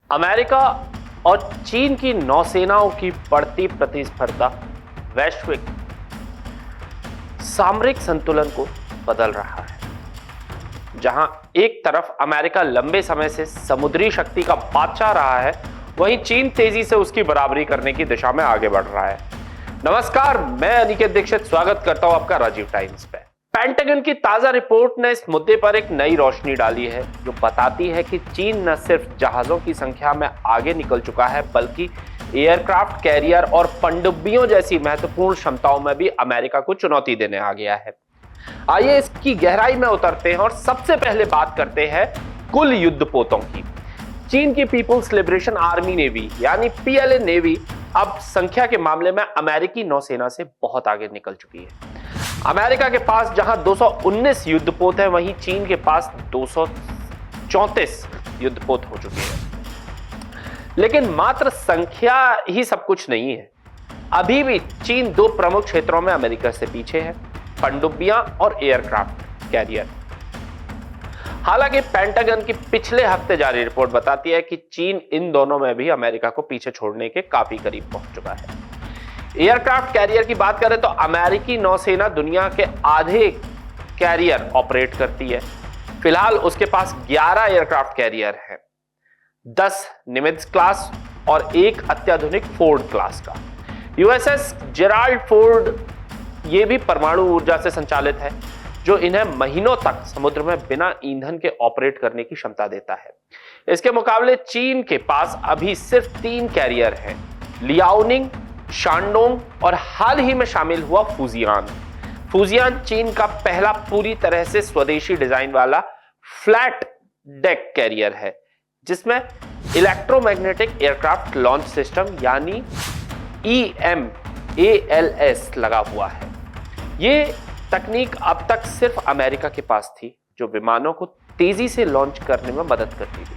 America और चीन की नौसेनाओं की बढ़ती प्रतिस्पर्धा वैश्विक सामरिक संतुलन को बदल रहा है। जहां एक तरफ अमेरिका लंबे समय से समुद्री शक्ति का बादशाह रहा है, वहीं चीन तेजी से उसकी बराबरी करने की दिशा में आगे बढ़ रहा है। नमस्कार, मैं अनिकेत दीक्षित स्वागत करता हूं आपका राजीव टाइम्स पे। पेंटागन की ताजा रिपोर्ट ने इस मुद्दे पर एक नई रोशनी डाली है, जो बताती है कि चीन न सिर्फ जहाजों की संख्या में आगे निकल चुका है, बल्कि एयरक्राफ्ट कैरियर और पनडुब्बियों जैसी महत्वपूर्ण क्षमताओं में भी अमेरिका को चुनौती देने आ गया है। आइए इसकी गहराई में उतरते हैं और सबसे पहले बात करते हैं कुल युद्धपोतों की। चीन की पीपुल्स लिबरेशन आर्मी नेवी यानी पीएलए नेवी अब संख्या के मामले में अमेरिकी नौसेना से बहुत आगे निकल चुकी है। अमेरिका के पास जहां 219 युद्धपोत है, वहीं चीन के पास 234 युद्धपोत हो चुके हैं। लेकिन मात्र संख्या ही सब कुछ नहीं है। अभी भी चीन दो प्रमुख क्षेत्रों में अमेरिका से पीछे है, पनडुब्बियां और एयरक्राफ्ट कैरियर। हालांकि पेंटागन की पिछले हफ्ते जारी रिपोर्ट बताती है कि चीन इन दोनों में भी अमेरिका को पीछे छोड़ने के काफी करीब पहुंच चुका है। एयरक्राफ्ट कैरियर की बात करें तो अमेरिकी नौसेना दुनिया के आधे कैरियर ऑपरेट करती है। फिलहाल उसके पास 11 एयरक्राफ्ट कैरियर है, 10 निमित्ज क्लास और एक अत्याधुनिक फोर्ड क्लास का। यूएसएस जेराल्ड फोर्ड ये भी परमाणु ऊर्जा से संचालित है, जो इन्हें महीनों तक समुद्र में बिना ईंधन के ऑपरेट करने की क्षमता देता है। इसके मुकाबले चीन के पास अभी सिर्फ 3 कैरियर हैं, लियाओनिंग, शानडोंग और हाल ही में शामिल हुआ फुजियान। फुजियान चीन का पहला पूरी तरह से स्वदेशी डिजाइन वाला फ्लैट डेक कैरियर है, जिसमें इलेक्ट्रोमैग्नेटिक एयरक्राफ्ट लॉन्च सिस्टम यानी EMALS लगा हुआ है। यह तकनीक अब तक सिर्फ अमेरिका के पास थी, जो विमानों को तेजी से लॉन्च करने में मदद करती थी।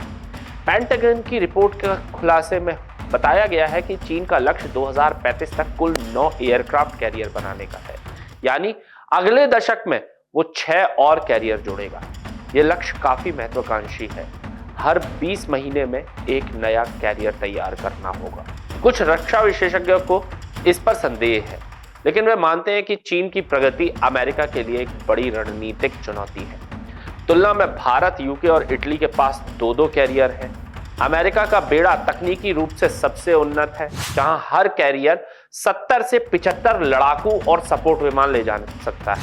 पेंटागन की रिपोर्ट के खुलासे में बताया गया है कि चीन का लक्ष्य 2035 तक कुल 9 एयरक्राफ्ट कैरियर बनाने का है, यानी अगले दशक में वो 6 और कैरियर जोड़ेगा। ये लक्ष्य काफी महत्वाकांक्षी है। हर 20 महीने में एक नया कैरियर तैयार करना होगा। कुछ रक्षा विशेषज्ञों को इस पर संदेह है, लेकिन वे मानते हैं कि चीन की प्रगति अमेरिका के लिए एक बड़ी रणनीतिक चुनौती है। तुलना में भारत, यूके और इटली के पास 2-2 कैरियर है। अमेरिका का बेड़ा तकनीकी रूप से सबसे उन्नत है, जहां हर कैरियर 70 से 75 लड़ाकू और सपोर्ट विमान ले जा सकता है,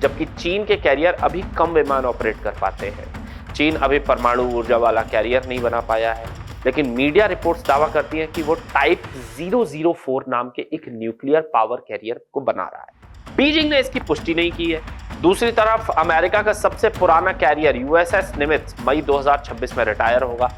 जबकि चीन के कैरियर अभी कम विमान ऑपरेट कर पाते हैं। चीन अभी परमाणु ऊर्जा वाला कैरियर नहीं बना पाया है, लेकिन मीडिया रिपोर्ट्स दावा करती हैं कि वो टाइप 004 नाम के एक न्यूक्लियर पावर कैरियर को बना रहा है। बीजिंग ने इसकी पुष्टि नहीं की है। दूसरी तरफ अमेरिका का सबसे पुराना कैरियर यूएसएस निमित्ज मई 2026 में रिटायर होगा।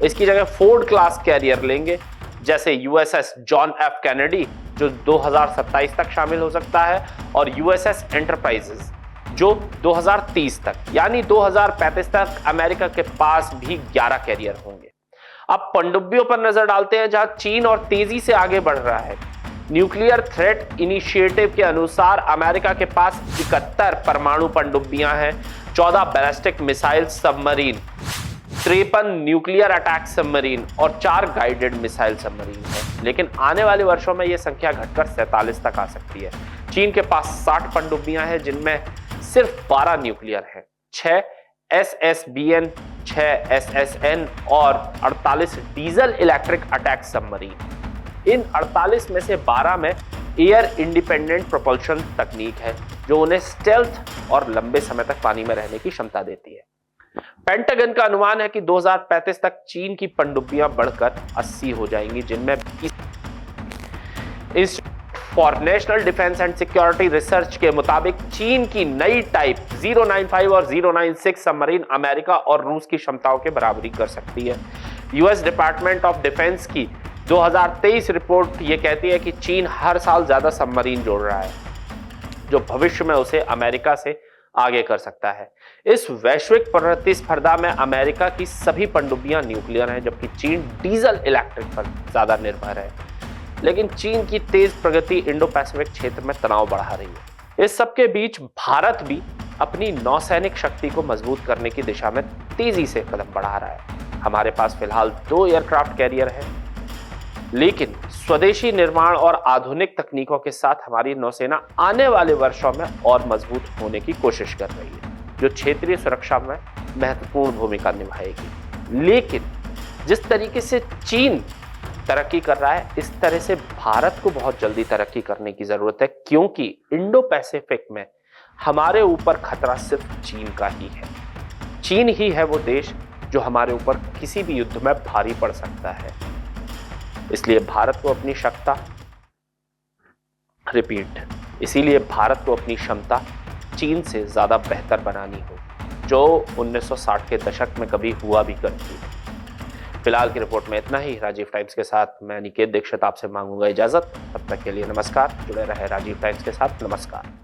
इसकी जगह फोर्ड क्लास कैरियर लेंगे, जैसे यूएसएस जॉन एफ कैनेडी जो 2027 तक शामिल हो सकता है, और यूएसएस एंटरप्राइजेस जो 2030 तक, यानी 2035 तक अमेरिका के पास भी 11 कैरियर होंगे। अब पनडुब्बियों पर नजर डालते हैं, जहां चीन और तेजी से आगे बढ़ रहा है। न्यूक्लियर थ्रेट इनिशिएटिव के अनुसार अमेरिका के पास 71 परमाणु पनडुब्बियां हैं, 14 ballistic missile submarine, 53 nuclear attack submarine और 4 गाइडेड मिसाइल सबमरीन है। लेकिन आने वाले वर्षों में यह संख्या घटकर 47 तक आ सकती है। चीन के पास 60 पनडुब्बियां हैं, जिनमें सिर्फ 12 न्यूक्लियर हैं, 6 SSBN, 6 SSN और 48 डीजल इलेक्ट्रिक अटैक सबमरीन। इन 48 में से 12 में एयर इंडिपेंडेंट प्रोपल्शन तकनीक है, जो उन्हें स्टेल्थ और लंबे समय तक पानी में रहने की क्षमता देती है। पेंटागन का अनुमान है कि 2035 तक चीन की पनडुब्बियां बढ़कर 80 हो जाएंगी, जिनमें institute for national defence and security research के मुताबिक चीन की नई टाइप 095 और 096 सबमरीन अमेरिका और रूस की क्षमताओं के बराबरी कर सकती है। यूएस डिपार्टमेंट ऑफ डिफेंस की 2023 रिपोर्ट ये कहती है कि चीन हर साल ज्यादा सबमरीन जोड़ रहा है, जो भविष्य में उसे अमेरिका से आगे कर सकता है। इस वैश्विक प्रतिस्पर्धा में अमेरिका की सभी पनडुब्बियां न्यूक्लियर हैं, जबकि चीन डीजल इलेक्ट्रिक पर ज्यादा निर्भर है। लेकिन चीन की तेज प्रगति इंडो पैसिफिक क्षेत्र में तनाव बढ़ा रही है। इस सबके बीच भारत भी अपनी नौसैनिक शक्ति को मजबूत करने की दिशा में तेजी से कदम बढ़ा रहा है। हमारे पास फिलहाल 2 एयरक्राफ्ट कैरियर है, लेकिन स्वदेशी निर्माण और आधुनिक तकनीकों के साथ हमारी नौसेना आने वाले वर्षों में और मजबूत होने की कोशिश कर रही है, जो क्षेत्रीय सुरक्षा में महत्वपूर्ण भूमिका निभाएगी। लेकिन जिस तरीके से चीन तरक्की कर रहा है, इस तरह से भारत को बहुत जल्दी तरक्की करने की जरूरत है, क्योंकि इंडो पैसिफिक में हमारे ऊपर खतरा सिर्फ चीन का ही है। चीन ही है वो देश जो हमारे ऊपर किसी भी युद्ध में भारी पड़ सकता है। इसलिए भारत को अपनी इसीलिए भारत को अपनी क्षमता चीन से ज्यादा बेहतर बनानी हो, जो 1960 के दशक में कभी हुआ भी करती है। फिलहाल की रिपोर्ट में इतना ही। राजीव टाइम्स के साथ मैं निकेत दीक्षित आपसे मांगूंगा इजाजत। तब तक के लिए नमस्कार। जुड़े रहे राजीव टाइम्स के साथ। नमस्कार।